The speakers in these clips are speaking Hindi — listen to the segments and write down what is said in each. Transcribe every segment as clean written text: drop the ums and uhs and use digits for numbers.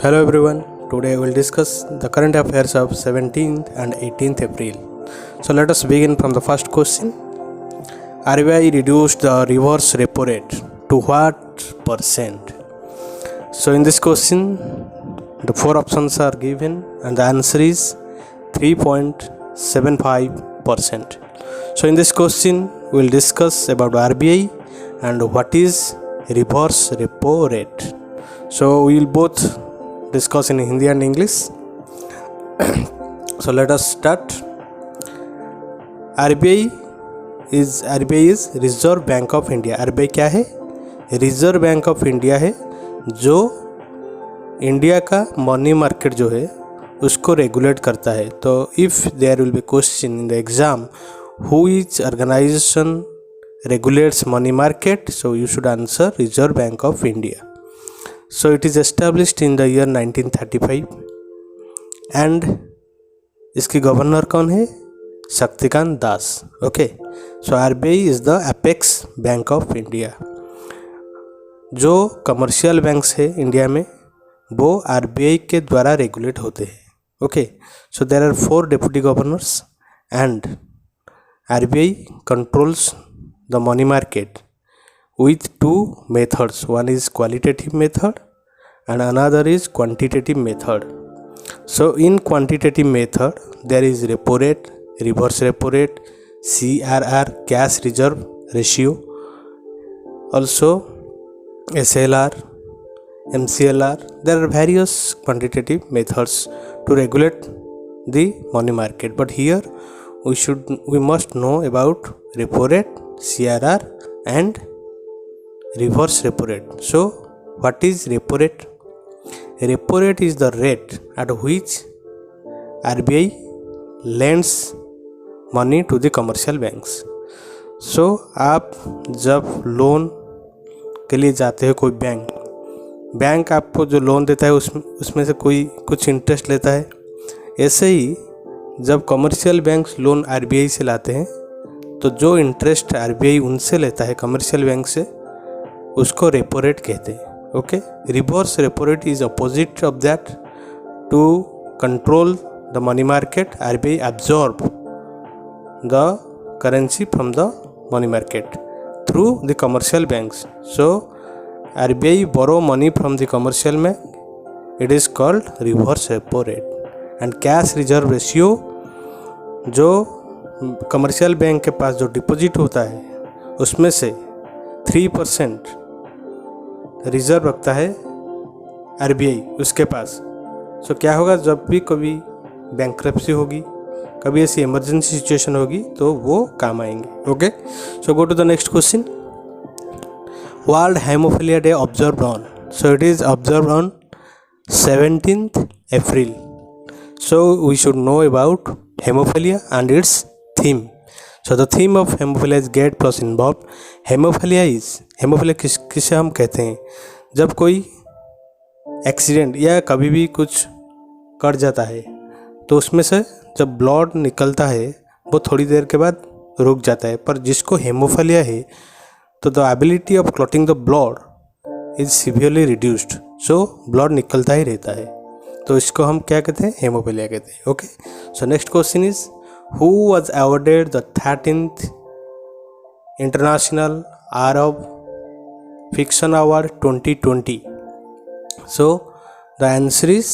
Hello everyone, today I will discuss the current affairs of 17th and 18th April. So let us begin from the first question. RBI reduced the reverse repo rate to what percent? So in this question, the four options are given and the answer is 3.75%. So in this question, we will discuss about RBI and what is reverse repo rate. So we will both discuss in Hindi and English. So let us start. RBI is Reserve Bank of India. RBI क्या है? रिजर्व बैंक ऑफ इंडिया है, जो इंडिया का मनी मार्केट जो है उसको रेगुलेट करता है. तो if there will be question in the exam who is organisation regulates money market, so you should answer Reserve Bank of India. So it is established in the year 1935 and इसकी गवर्नर कौन है? Shaktikanta Das. Okay, so RBI is the apex bank of India. जो कमर्शियल बैंक्स है इंडिया में वो RBI के द्वारा रेगुलेट होते हैं. Okay, so there are 4 deputy governors and RBI controls the money market with 2 methods. One is qualitative method and another is quantitative method. So in quantitative method there is repo rate, reverse repo rate, CRR, cash reserve ratio, also SLR, MCLR. There are various quantitative methods to regulate the money market, but here we must know about repo rate, CRR and reverse repo rate. So what is repo rate? Repo rate is the rate at which RBI lends money to the commercial banks. So आप जब लोन के लिए जाते हो कोई बैंक आपको जो लोन देता है उसमें से कोई कुछ इंटरेस्ट लेता है. ऐसे ही जब कमर्शियल बैंक्स लोन RBI से लाते हैं तो जो इंटरेस्ट RBI उनसे लेता है कमर्शियल बैंक से उसको रेपो रेट कहते हैं. Okay, reverse repo rate is opposite of that. To control the money market RBI absorb the currency from the money market through the commercial banks. So RBI borrow money from the commercial bank. It is called reverse repo rate. And cash reserve ratio, जो कमर्शियल बैंक के पास जो डिपॉजिट होता है उसमें से 3% रिजर्व रखता है RBI उसके पास. सो क्या होगा, जब भी कभी बैंक्रप्सी होगी, कभी ऐसी इमरजेंसी सिचुएशन होगी तो वो काम आएंगे. Okay, so go to the next question. World haemophilia day observed on. So it is observed on 17th April. So we should know about hemophilia and its theme. So the theme of hemophilia is get plus involved. Hemophilia किसे हम कहते हैं? जब कोई एक्सीडेंट या कभी भी कुछ कट जाता है तो उसमें से जब ब्लड निकलता है वो थोड़ी देर के बाद रुक जाता है, पर जिसको हेमोफिलिया है तो the ability of clotting the blood is severely reduced. So blood निकलता ही रहता है, तो इसको हम क्या कहते हैं? हेमोफिलिया कहते हैं. Okay, so next question is who was awarded the 13th International Arab Fiction Award 2020? So the answer is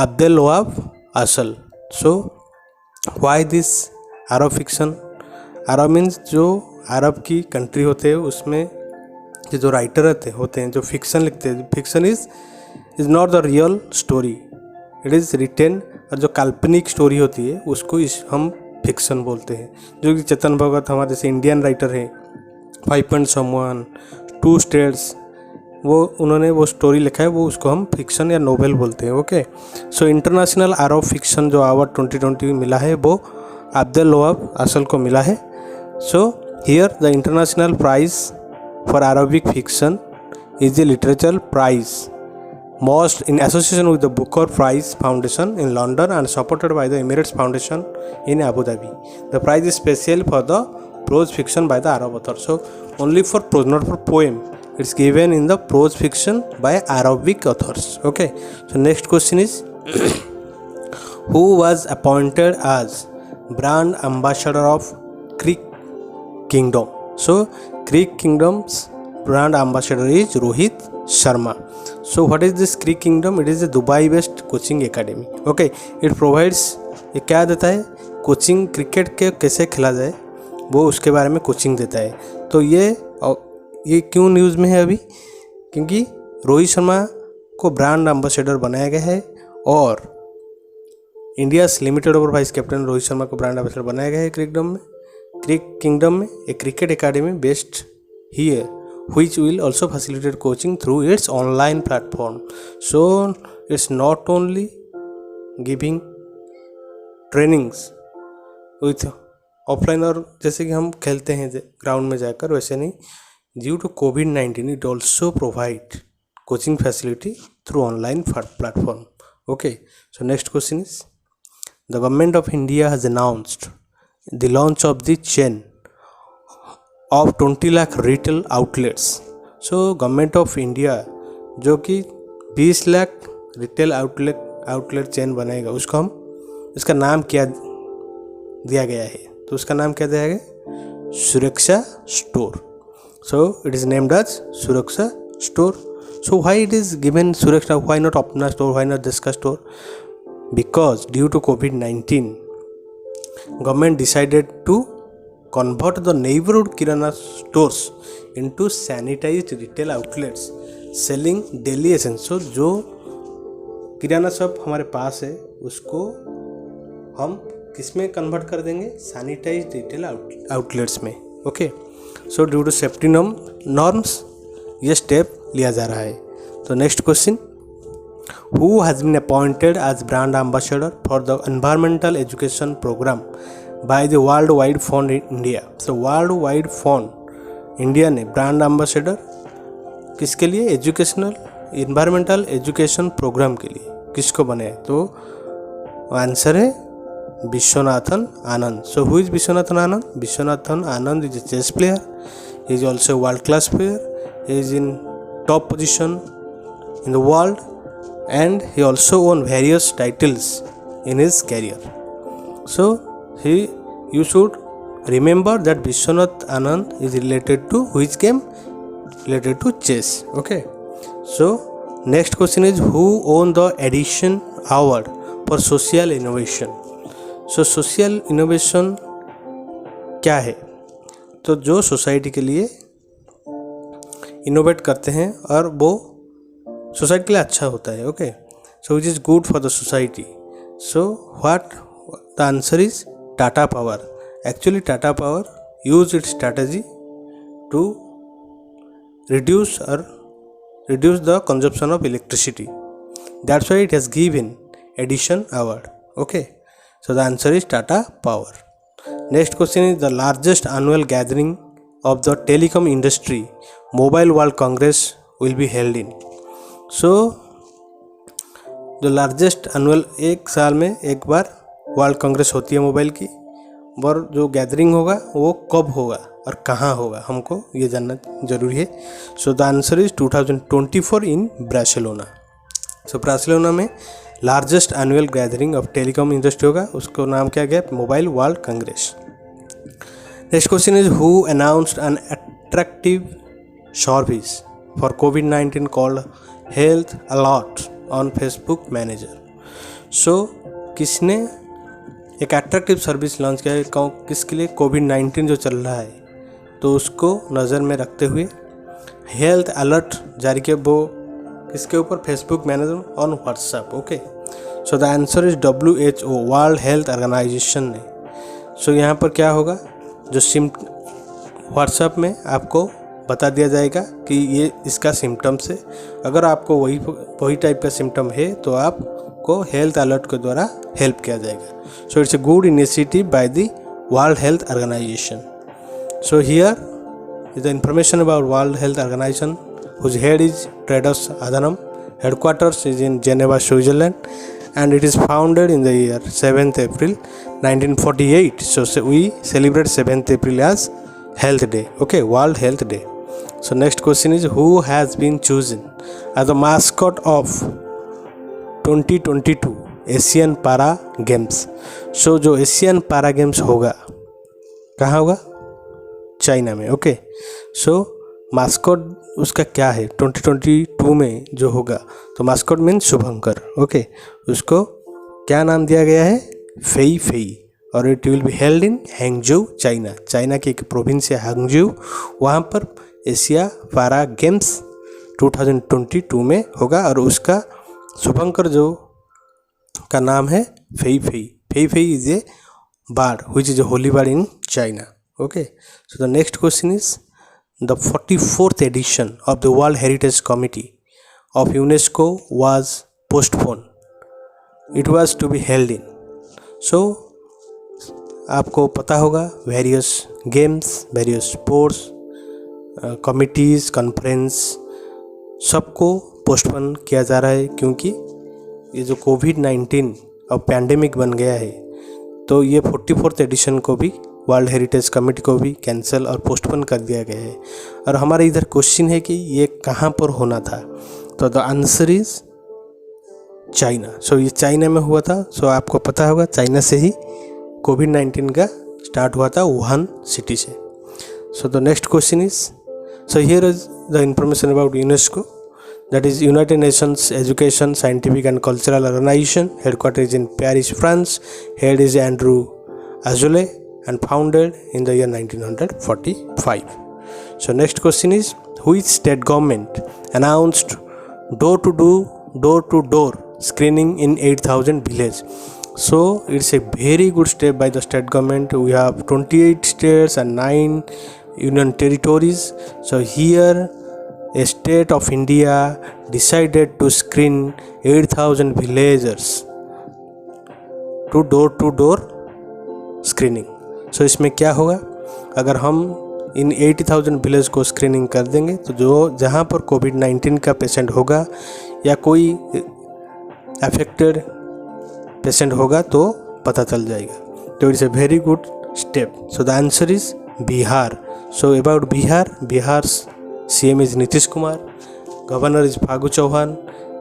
Abdel Wahab Asal. So why this Arab fiction? Arab means जो अरब की कंट्री होते हैं उसमें जो राइटर होते हैं जो फिक्शन लिखते हैं. Fiction is not the real story, it is written. और जो काल्पनिक स्टोरी होती है उसको हम फिक्शन बोलते हैं. जो कि चेतन भगत हमारे जैसे इंडियन राइटर है, 5 Point Someone, 2 States, उन्होंने वो स्टोरी लिखा है, वो उसको हम फिक्शन या नोवेल बोलते हैं. ओके, सो इंटरनेशनल अरब फिक्शन जो अवार्ड 2020 मिला है वो अब्दुल वहाब असल को मिला है. So here the international prize for Arabic fiction is the literature prize most in association with the Booker Prize Foundation in London and supported by the Emirates Foundation in Abu Dhabi. The prize is special for the prose fiction by the Arab author. So only for prose, not for poem. It's given in the prose fiction by Arabic authors. Okay, so next question is who was appointed as brand ambassador of Greek Kingdom? So Greek Kingdom's brand ambassador is Rohit Sharma. So what is this Greek Kingdom? It is a Dubai based coaching academy. Okay, it provides, ये क्या देता है, कोचिंग, क्रिकेट के कैसे खेला जाए वो उसके बारे में कोचिंग देता है। तो ये क्यों न्यूज़ में है अभी? क्योंकि रोहित शर्मा को ब्रांड एम्बेसडर बनाया गया है और India limited over vice captain Rohit Sharma को ब्रांड एम्बेसडर बनाया गया है क्रिक किंगडम में एक cricket academy based here which will also facilitate coaching through its online platform. So it's not only giving trainings with offline और जैसे कि हम खेलते हैं ग्राउंड में जाकर, वैसे नहीं, due to COVID-19 it also provide coaching facility through online platform. Okay, so next question is the government of India has announced the launch of the chain of 20 lakh retail outlets. So government of India जो कि 20 लाख रिटेल आउटलेट चेन बनाएगा, उसको हम, इसका नाम क्या दिया गया है? तो उसका नाम क्या दिया गया? Suraksha store. So it is named as Suraksha store. So why it is given Suraksha, why not अपना स्टोर, व्हाई नॉट दिस का store? Because due to COVID-19 government decided to convert the neighborhood kirana stores into sanitized retail outlets selling daily essentials. So जो किराना शॉप हमारे पास है उसको हम किस में कन्वर्ट कर देंगे? सैनिटाइज्ड रिटेल आउटलेट्स में. Okay, so due to safety norms ये स्टेप लिया जा रहा है. तो next question, who has been appointed as brand ambassador for the environmental education programme by the world wide fund India? So world wide fund India ने ब्रांड एम्बेसडर किसके लिए? एजुकेशनल एनवायरमेंटल एजुकेशन प्रोग्राम के लिए किसको बनाए? तो आंसर है Viswanathan Anand. So who is Viswanathan Anand? Viswanathan Anand is a chess player, he is also world class player, he is in top position in the world and he also won various titles in his career. So you should remember that Vishwanath Anand is related to which game? Related to chess. Okay, so next question is who won the Edison Award for social innovation? So social innovation क्या है? तो जो सोसाइटी के लिए इनोवेट करते हैं और वो सोसाइटी के लिए अच्छा होता है. Okay, so which is good for the society. So what the answer is Tata Power. Actually Tata Power use its strategy to reduce the consumption of electricity. That's why it has given Edison Award. Okay, so the answer is Tata Power. Next question is the largest annual gathering of the telecom industry, Mobile World Congress, will be held in. So the largest annual, एक साल में एक बार वर्ल्ड कांग्रेस होती है मोबाइल की, और जो गैदरिंग होगा वो कब होगा और कहाँ होगा हमको ये जानना जरूरी है. So the answer is 2024 in Barcelona. So Barcelona में largest annual gathering of telecom industry होगा, उसको नाम क्या गया? Mobile world congress. Next question is who announced an attractive service for COVID-19 called health alert on Facebook manager. So किसने एक अट्रैक्टिव सर्विस लॉन्च किया है? किसके लिए? COVID-19 जो चल रहा है तो उसको नज़र में रखते हुए हेल्थ अलर्ट जारी किया. वो किसके ऊपर? Facebook manager on WhatsApp. Okay, so the answer is WHO, World Health Organization ने. सो यहाँ पर क्या होगा? जो व्हाट्सएप में आपको बता दिया जाएगा कि ये इसका सिम्टम्स है. अगर आपको वही टाइप का सिम्टम है तो आपको हेल्थ अलर्ट के द्वारा हेल्प किया जाएगा. So it's a good initiative by the World Health Organization. So here is the information about World Health Organization whose head is Tedros Adhanom. Headquarters is in Geneva, Switzerland, and it is founded in the year 7th April 1948. So we celebrate 7th April as Health Day. Okay, World Health Day. So next question is, who has been chosen as the mascot of 2022 Asian पारा गेम्स? सो जो एशियन पारा गेम्स होगा कहाँ होगा? चाइना में. ओके, सो मास्कॉट उसका क्या है 2022 में जो होगा? तो मास्कॉट मीन्स शुभंकर. ओके, उसको क्या नाम दिया गया है? Fei Fei. और it will be held in Hangzhou, China. China की एक प्रोविंस है हैंगजू, वहाँ पर एशिया पारा गेम्स 2022 में होगा. और उसका शुभंकर जो का नाम है Fei Fei. Fei Fei is a bird which is a holy bird in China. Okay, so the next question is, the 44th edition of the World Heritage Committee of UNESCO was postponed. It was to be held in. So आपको पता होगा various games, various sports, committees, conference सबको पोस्टपोन किया जा रहा है क्योंकि ये जो कोविड-19 अब पैंडेमिक बन गया है. तो ये 44th एडिशन को भी, वर्ल्ड हेरिटेज कमेटी को भी कैंसिल और पोस्टपोन कर दिया गया है. और हमारे इधर क्वेश्चन है कि ये कहाँ पर होना था? तो द आंसर इज चाइना. सो ये चाइना में हुआ था. सो आपको पता होगा चाइना से ही कोविड-19 का स्टार्ट हुआ था, वुहान सिटी से. So the next question is, so here is the information about UNESCO. That is United Nations Education, Scientific and Cultural Organization. Headquarters is in Paris, France. Head is Andrew Azoulay and founded in the year 1945. So next question is, which state government announced door-to-door screening in 8,000 villages? So it's a very good step by the state government. We have 28 states and 9 union territories. So here a state of India decided to screen 8,000 villagers to door screening. So इसमें क्या होगा? अगर हम इन 80,000 विलेज को स्क्रीनिंग कर देंगे तो जो जहाँ पर कोविड-19 का पेशेंट होगा या कोई अफेक्टेड पेशेंट होगा तो पता चल जाएगा. तो it's a very good step. So the answer is Bihar. So about Bihar CM is Nitish Kumar, Governor is Phagu Chauhan,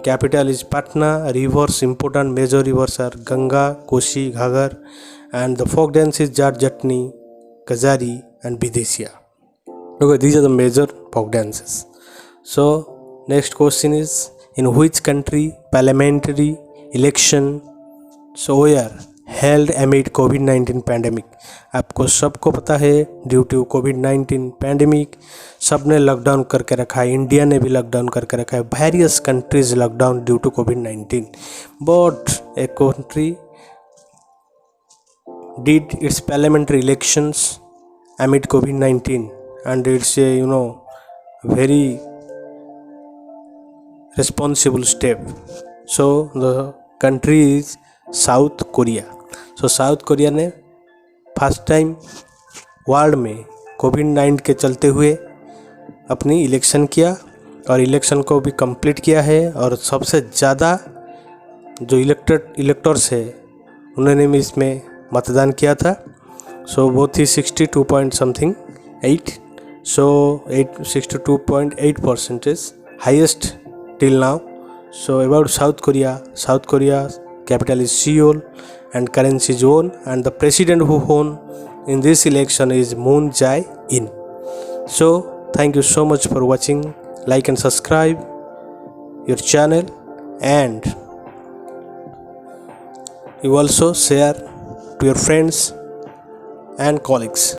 capital is Patna, rivers, important major rivers are Ganga, Koshi, Ghagar, and the folk dance is Jat Jatni, Kazari and Videshia. Okay, these are the major folk dances. So next question is, in which country parliamentary election were held amid covid pandemic? आपको सबको पता है ड्यू टू कोविड-19 पैंडेमिक सब ने लॉकडाउन करके रखा है. इंडिया ने भी लॉकडाउन करके रखा है. Various countries lockdown due to कोविड-19. But a country did its parliamentary elections amid COVID-19 and it's a very responsible step. So the country is South Korea. So south Korea ने फर्स्ट टाइम वर्ल्ड में कोविड-19 के चलते हुए अपनी इलेक्शन किया और इलेक्शन को भी कंप्लीट किया है. और सबसे ज़्यादा जो इलेक्टर्स है उन्होंने भी इसमें मतदान किया था. सो वो थी 62.8. सो 62.8% highest till now. So about south Korea capital is Seoul and currency is won and the president who won in this election is Moon Jae-in. So thank you so much for watching. Like and subscribe your channel and you also share to your friends and colleagues.